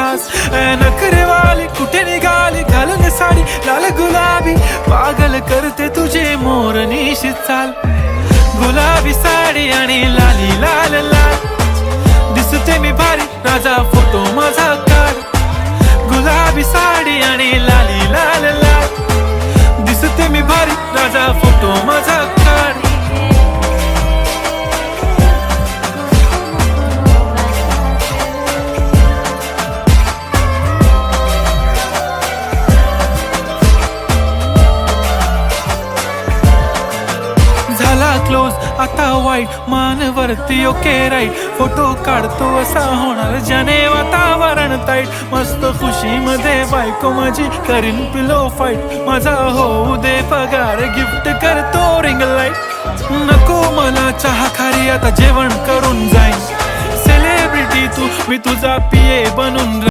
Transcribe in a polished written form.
खास. नखरेवाली कुठे निघाली घालून साडी लाल गुलाबी, पागल करते तुझे मोर निशित चाल. गुलाबी साडी आणि लाली लाल लाल, दिसते मी भारी राजा फोटो माझा काढ. गुलाबी साडी आणि लाली लाल लाल, दिसते मी भारी राजा फोटो माझा काढ. झाला क्लोज आता वाईट, मान वरती ओके राईट. फोटो काढतो असा होणार ज्याने वातावरण ताईट. मस्त खुशी मध्ये बायको माझी करीन पिलो फाईट. माझा होऊ दे पगार गिफ्ट करतो रिंग लाईट. नको मला चहा खारी आता जेवण करून जाईन. सेलिब्रिटी तू मी तुझा पिये बनून